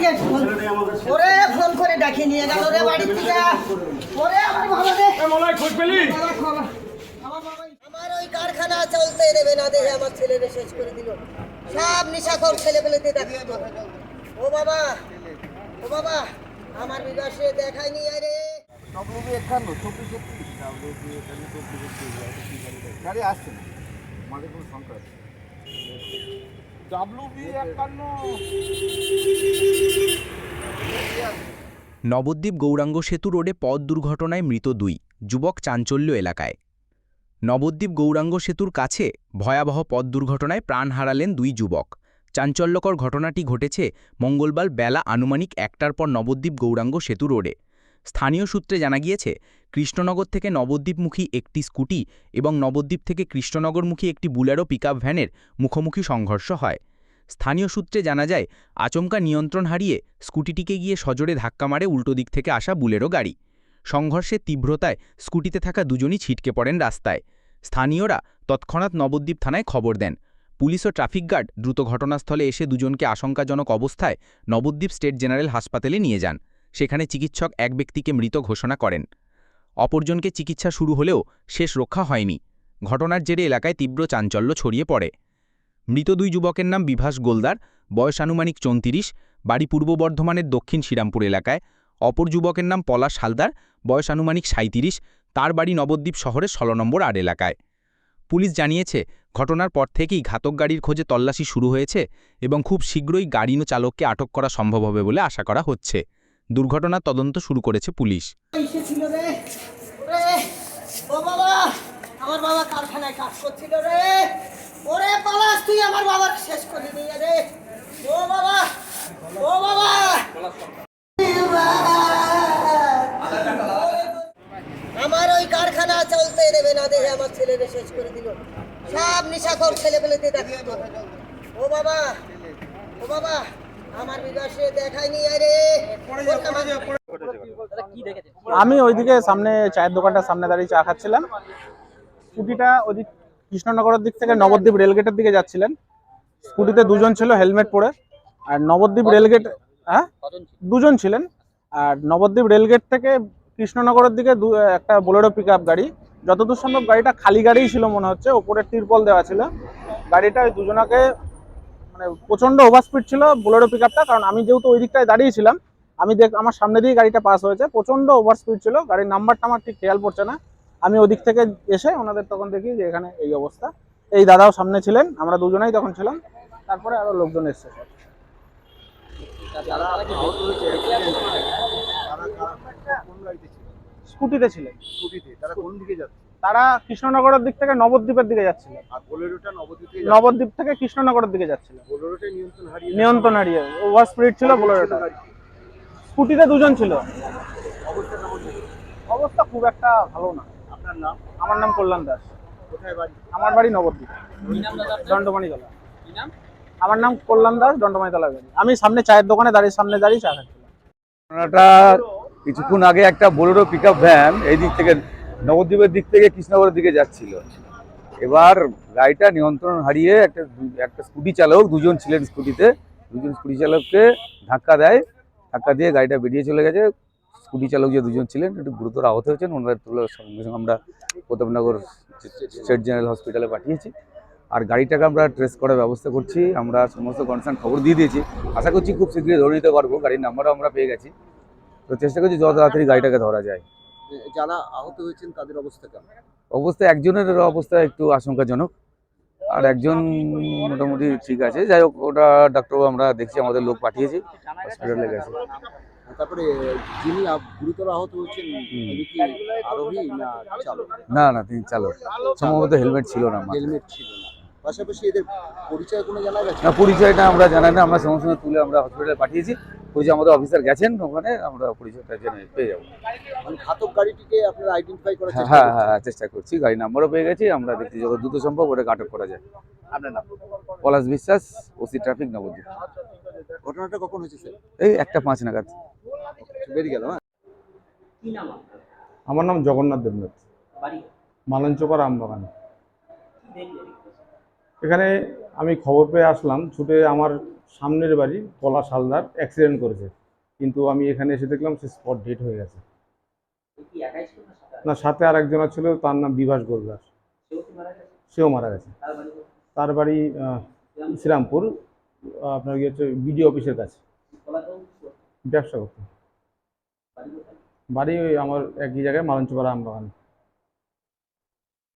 আমাকে ওরে ফোন করে ডাকি নিয়ে গেল রে বাড়ি থেকে। ওরে আমার বাবা রে মলাই খোঁজ পেলি? আমার ওই কারখানা চলতে দেবে না দেখে আমার ছেলেরে শেষ করে দিল। সব নিশাখোর ছেলে পেলেতে দেখতো। ও বাবা, ও বাবা, আমার বিকাশে দেখায়নি আরে। গাড়ি আসছে না, আমাদের কোনো সংখ্যা আছে। নবদ্বীপ গৌরাঙ্গ সেতু রোডে পথ দুর্ঘটনায় মৃত 2 যুবক চাঞ্চল্য এলাকায়। নবদ্বীপ গৌরাঙ্গ সেতুর কাছে ভয়াবহ পথ দুর্ঘটনায় প্রাণ হারালেন 2 যুবক। চাঞ্চল্যকর ঘটনাটি ঘটেছে মঙ্গলবার বেলা আনুমানিক 1টার পর নবদ্বীপ গৌরাঙ্গ সেতু রোডে। স্থানীয় সূত্রে জানা গিয়েছে, কৃষ্ণনগর থেকে নবদ্বীপমুখী একটি স্কুটি এবং নবদ্বীপ থেকে কৃষ্ণনগরমুখী একটি বুলেরো পিকআপ ভ্যানের মুখোমুখি সংঘর্ষ হয়। স্থানীয় সূত্রে জানা যায়, আচমকা নিয়ন্ত্রণ হারিয়ে স্কুটিটিকে গিয়ে সজোরে ধাক্কা মারে উল্টো দিক থেকে আসা বুলেরো গাড়ি। সংঘর্ষের তীব্রতায় স্কুটিতে থাকা দুজনই ছিটকে পড়েন রাস্তায়। স্থানীয়রা তৎক্ষণাৎ নবদ্বীপ থানায় খবর দেন। পুলিশ ও ট্রাফিক গার্ড দ্রুত ঘটনাস্থলে এসে দুজনকে আশঙ্কাজনক অবস্থায় নবদ্বীপ স্টেট জেনারেল হাসপাতালে নিয়ে যান। সেখানে চিকিৎসক এক ব্যক্তিকে মৃত ঘোষণা করেন। অপরজনকে চিকিৎসা শুরু হলেও শেষ রক্ষা হয়নি। ঘটনার জেরে এলাকায় তীব্র চাঞ্চল্য ছড়িয়ে পড়ে। মৃত 2 যুবকের নাম বিভাস গোলদার, বয়স আনুমানিক 34, বাড়ি পূর্ব বর্ধমানের দক্ষিণ শ্রীরামপুর এলাকায়। অপর যুবকের নাম পলাশ হালদার, বয়স আনুমানিক 37, তার বাড়ি নবদ্বীপ শহরের 16 নম্বর আড় এলাকায়। পুলিশ জানিয়েছে, ঘটনার পর থেকেই ঘাতক গাড়ির খোঁজে তল্লাশি শুরু হয়েছে এবং খুব শীঘ্রই গাড়ি ও চালককে আটক করা সম্ভব হবে বলে আশা করা হচ্ছে। দুর্ঘটনার তদন্ত শুরু করেছে পুলিশ। ও বাবা, আমার বাবা কারখানায় কাজ করছিল রে। ওরে পলাশ, তুই আমার বাবার শেষ করে দিয়ে রে। ও বাবা, ও বাবা, আমার ওই কারখানা চলতে দেবে না দেখে আমার ছেলেরে শেষ করে দিল। সব নিশাখোর ছেলে পেলেতে দেখতো। ও বাবা, ও বাবা, আমার বিকাশে দেখায়নি আরে। আমি ওইদিকে সামনে চায়ের দোকানটার সামনে দাঁড়িয়ে চা খাচ্ছিলাম। স্কুটিটা ওইদিক কৃষ্ণনগরের দিক থেকে নবদ্বীপ রেলগেটের দিকে যাচ্ছিলেন। স্কুটিতে 2 জন ছিল হেলমেট পরে। আর নবদ্বীপ রেলগেট, হ্যাঁ 2 জন ছিলেন। আর নবদ্বীপ রেলগেট থেকে কৃষ্ণনগরের দিকে একটা বোলেরো পিকআপ গাড়ি, যতদূর সম্ভব গাড়িটা খালি গাড়িই ছিল মনে হচ্ছে, ওপরে তিরপল দেওয়া ছিল। গাড়িটা ওই দুজনাকে মানে প্রচন্ড ওভার স্পিড ছিল বোলেরো পিকআপটা, কারণ আমি যেহেতু ওই দিকটায় দাঁড়িয়েছিলাম, আমি আমার সামনে দিয়ে গাড়িটা পাস হয়েছে। প্রচন্ড ওভার স্পিড ছিল, গাড়ির নাম্বারটা আমার ঠিক খেয়াল পড়ছে না। আমি ওদিক থেকে এসে ওনাদের তখন দেখি যে এখানে এই অবস্থা। এই দাদাও সামনে ছিলেন, আমরা দুজনেই তখন ছিলাম। তারপরে আরো লোকজন এসছে। স্কুটিতে ছিলেন। তারা কোন দিকে যাচ্ছে? তারা কৃষ্ণনগরের দিক থেকে নবদ্বীপের দিকে যাচ্ছিল। আর বোলেরোটা নবদ্বীপ থেকে কৃষ্ণনগরের দিকে যাচ্ছিল। বোলেরোটা নিয়ন্ত্রণ হারিয়ে ওভার স্পিড ছিল বোলেরোটা। স্কুটিতে 2 জন ছিল। অবস্থা খুব একটা ভালো না। আপনার নাম? আমার নাম কল্যাণ দাস। কোথায় বাড়ি? আমার বাড়ি নবদ্বীপ, দণ্ডমানিতলা। আমার নাম কল্যাণ দাস, দণ্ডমানিতলা বাড়ি। আমি সামনে চায়ের দোকানে সামনে দাঁড়িয়ে চা খাচ্ছিলাম। ঘটনাটা কিছুক্ষণ আগে একটা বোলেরো পিকআপ ভ্যান এই দিক থেকে নবদ্বীপের দিক থেকে কৃষ্ণনগরের দিকে যাচ্ছিল। এবার গাড়িটা নিয়ন্ত্রণ হারিয়ে একটা স্কুটি চালক, 2 জন ছিলেন স্কুটিতে, 2 জন স্কুটি চালককে ধাক্কা দেয়। ধাক্কা দিয়ে গাড়িটা বেরিয়ে চলে গেছে। স্কুটি চালক যে 2 জন ছিলেন একটু গুরুতর আহত হয়েছেন। ওনাদের তুলে সঙ্গে সঙ্গে আমরা প্রতাপনগর স্টেট জেনারেল হসপিটালে পাঠিয়েছি। আর গাড়িটাকে আমরা ট্রেস করার ব্যবস্থা করছি। আমরা সমস্ত কনসার্ন খবর দিয়ে দিয়েছি। আশা করছি খুব শীঘ্রই ধরে নিতে পারবো। গাড়ির নাম্বারও আমরা পেয়ে গেছি। তো চেষ্টা করছি যত তাড়াতাড়ি গাড়িটাকে ধরা যায়। যারা আহত হয়েছেন তাদের অবস্থা কেমন? অবস্থা একজনের অবস্থা একটু আশঙ্কাজনক, আর একজন মোটামুটি ঠিক আছে। যাই হোক, ওটা ডাক্তারবাবু আমরা দেখছি, আমাদের লোক পাঠিয়েছি, হসপিটালে গেছে। তারপরে যিনি গুরুতর আহত হয়েছেন তিনি কি আরোহী না চালক? না না, তিনি চালক। সম্ভবত হেলমেট ছিল না। হেলমেট ছিল না। পাশাপাশি এদের পরিচয় কোনো জানা গেছে? না, পরিচয়টা আমরা জানাই না। আমরা সমস্ত তুলে আমরা হসপিটালে পাঠিয়েছি। ওই যে আমাদের অফিসার গেছেন ওখানে, আমরা পরিচয়টা জেনে পেয়ে যাবো। মানে ঘাতক গাড়িটিকে আপনারা আইডেন্টিফাই করার চেষ্টা হ্যাঁ করছেন? হ্যাঁ, চেষ্টা করছি। গাড়ি নাম্বারও পেয়ে গেছি। আমরা দেখছি যত দ্রুত সম্ভব ওটাকে আটক করা যায়। আপনার নাম? পলাশ বিশ্বাস, ওসি ট্রাফিক, নবদ্বীপ। ঘটনাটা কখন হয়েছে স্যার? এই 1টা 5 নাগাদ। বেরিয়ে গেল। হ্যাঁ, আমার নাম জগন্নাথ দেবনাথ, মালঞ্চপাড়া আমবাগান। এখানে আমি খবর পেয়ে আসলাম ছুটে। আমার সামনের বাড়ি পলাশ হালদার অ্যাক্সিডেন্ট করেছে, কিন্তু আমি এখানে এসে দেখলাম সে স্পট ডেড হয়ে গেছে। না, সাথে আর একজন ছিল, তার নাম বিভাস গোলদার, সেও মারা গেছে। তার বাড়ি শ্রীরামপুর, আপনার কি হচ্ছে বিডিও অফিসের কাছে, ব্যবসা করতো। বাড়ি ওই আমার একই জায়গায় মালঞ্চপাড়া আমবাগান।